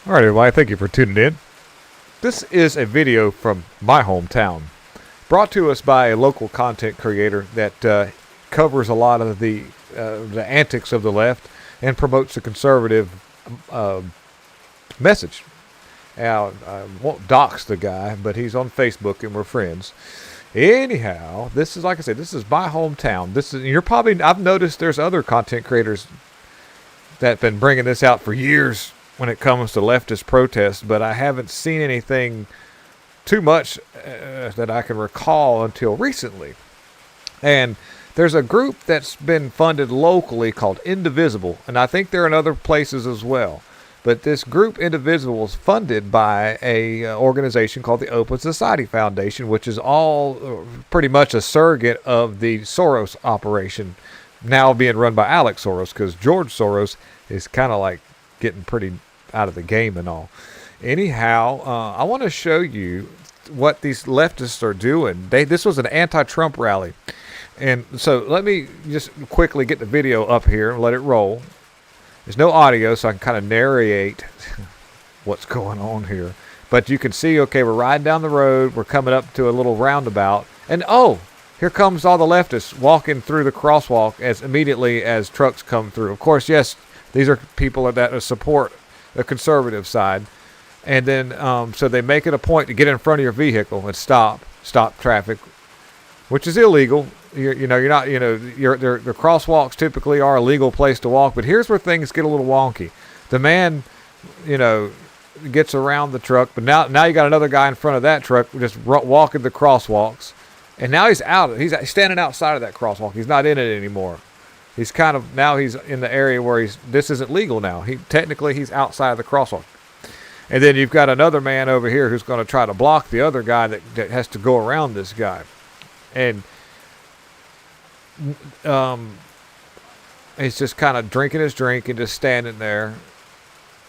All right, everybody, thank you for tuning in. This is a video from my hometown, brought to us by a local content creator that covers a lot of the antics of the left and promotes a conservative uh, message. Now, I won't dox the guy, but he's on Facebook and we're friends. Anyhow, this is, like I said, this is my hometown. I've noticed there's other content creators that have been bringing this out for years when it comes to leftist protests, but I haven't seen anything too much that I can recall until recently. And there's a group that's been funded locally called Indivisible, and I think they're in other places as well. But this group, Indivisible, is funded by a organization called the Open Society Foundation, which is all pretty much a surrogate of the Soros operation, now being run by Alex Soros, because George Soros is kind of like getting pretty out of the game and all. Anyhow, I want to show you what these leftists are doing. This was an anti-Trump rally. And so let me just quickly get the video up here and let it roll. There's no audio, so I can kind of narrate what's going on here. But you can see, okay, we're riding down the road. We're coming up to a little roundabout. And, oh, here comes all the leftists walking through the crosswalk as immediately as trucks come through. Of course, yes, these are people that support the conservative side. And then, so they make it a point to get in front of your vehicle and stop traffic, which is illegal. The crosswalks typically are a legal place to walk, but here's where things get a little wonky. The man, gets around the truck, but now you got another guy in front of that truck just walking the crosswalks, and now he's out. He's standing outside of that crosswalk. He's not in it anymore. He's in the area where this isn't legal now. He's outside of the crosswalk. And then you've got another man over here who's going to try to block the other guy that has to go around this guy. And he's just kind of drinking his drink and just standing there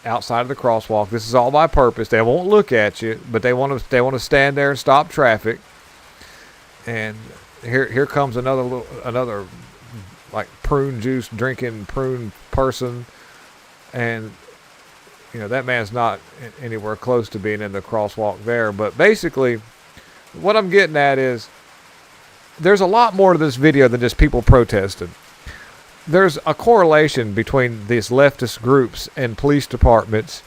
outside of the crosswalk. This is all by purpose. They won't look at you, but they want to stand there and stop traffic. And here comes another like prune juice drinking prune person, and that man's not anywhere close to being in the crosswalk there. But basically, what I'm getting at is, there's a lot more to this video than just people protesting. There's a correlation between these leftist groups and police departments,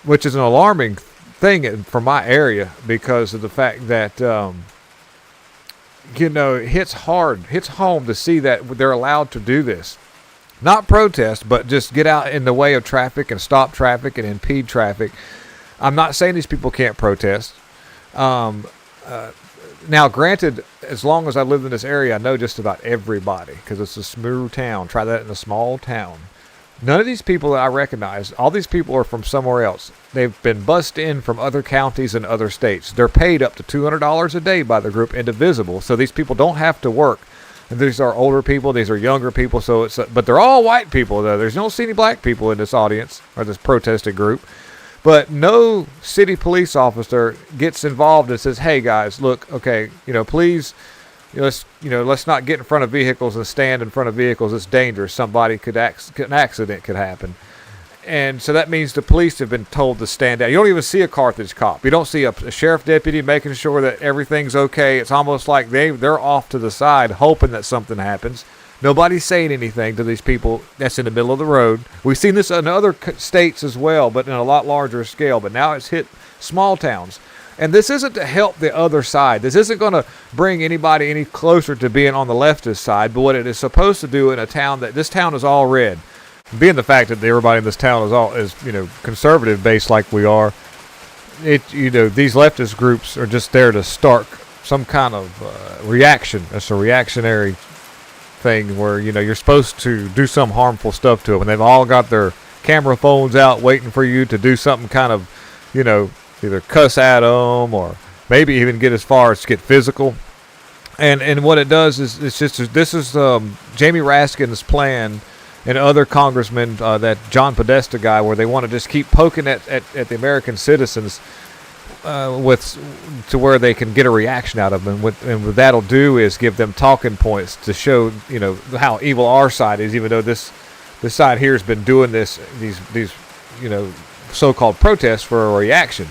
which is an alarming thing for my area because of the fact that, it hits home to see that they're allowed to do this. Not protest, but just get out in the way of traffic and stop traffic and impede traffic. I'm not saying these people can't protest. Now, granted, as long as I lived in this area, I know just about everybody because it's a small town. Try that in a small town. None of these people that I recognize, all these people are from somewhere else. They've been bussed in from other counties and other states. They're paid up to $200 a day by the group Indivisible, so these people don't have to work. And these are older people. These are younger people. But they're all white people, though. There's no see any black people in this audience or this protesting group. But no city police officer gets involved and says, "Hey guys, look, okay, please, let's not get in front of vehicles and stand in front of vehicles. It's dangerous. An accident could happen." And so that means the police have been told to stand down. You don't even see a Carthage cop. You don't see a sheriff deputy making sure that everything's okay. It's almost like they're off to the side hoping that something happens. Nobody's saying anything to these people that's in the middle of the road. We've seen this in other states as well, but in a lot larger scale. But now it's hit small towns. And this isn't to help the other side. This isn't going to bring anybody any closer to being on the leftist side. But what it is supposed to do in a town this town is all red, being the fact that everybody in this town is conservative based like we are. These leftist groups are just there to start some kind of reaction. It's a reactionary thing where you're supposed to do some harmful stuff to them, and they've all got their camera phones out waiting for you to do something kind of either cuss at them or maybe even get as far as get physical. And what it does is this is Jamie Raskin's plan and other congressmen, that John Podesta guy, where they want to just keep poking at the American citizens to where they can get a reaction out of them. And what that'll do is give them talking points to show, how evil our side is, even though this side here has been doing these so-called protests for a reaction.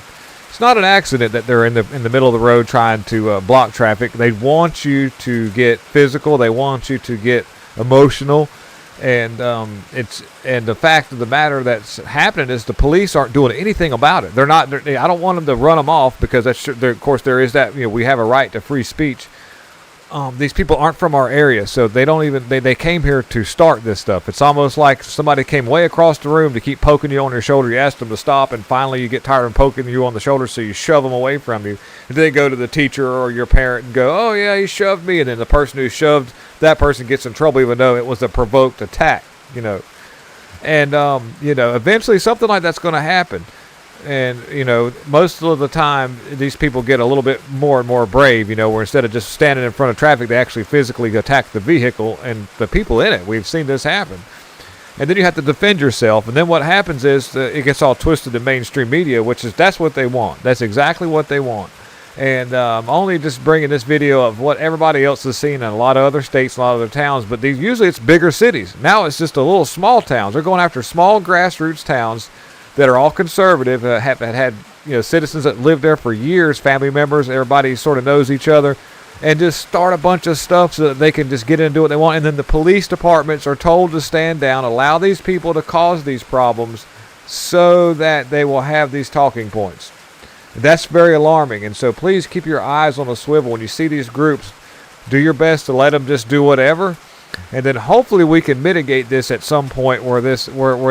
It's not an accident that they're in the middle of the road trying to block traffic. They want you to get physical. They want you to get emotional, and the fact of the matter that's happening is the police aren't doing anything about it. They're not. I don't want them to run them off because of course there is that, we have a right to free speech. These people aren't from our area, so they don't even they came here to start this stuff. It's almost like somebody came way across the room to keep poking you on your shoulder. You asked them to stop, and finally you get tired of poking you on the shoulder, so you shove them away from you. And then they go to the teacher or your parent and go, "Oh yeah, he shoved me," and then the person who shoved that person gets in trouble, even though it was a provoked attack. And eventually something like that's going to happen. And, most of the time, these people get a little bit more and more brave, where instead of just standing in front of traffic, they actually physically attack the vehicle and the people in it. We've seen this happen. And then you have to defend yourself. And then what happens is it gets all twisted in mainstream media, that's what they want. That's exactly what they want. And I'm only just bringing this video of what everybody else is seeing in a lot of other states, a lot of other towns. But usually it's bigger cities. Now it's just a little small towns. They're going after small grassroots towns that are all conservative, have had citizens that lived there for years, family members, everybody sort of knows each other, and just start a bunch of stuff so that they can just get in and do what they want. And then the police departments are told to stand down, allow these people to cause these problems so that they will have these talking points. That's very alarming. And so please keep your eyes on a swivel. When you see these groups, do your best to let them just do whatever. And then hopefully we can mitigate this at some point where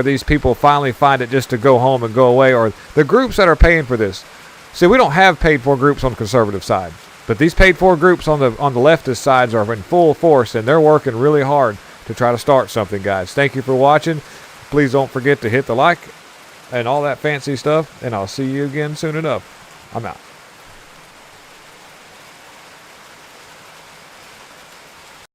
these people finally find it just to go home and go away, or the groups that are paying for this. See, we don't have paid for groups on the conservative side, but these paid for groups on the leftist sides are in full force, and they're working really hard to try to start something, guys. Thank you for watching. Please don't forget to hit the like and all that fancy stuff, and I'll see you again soon enough. I'm out.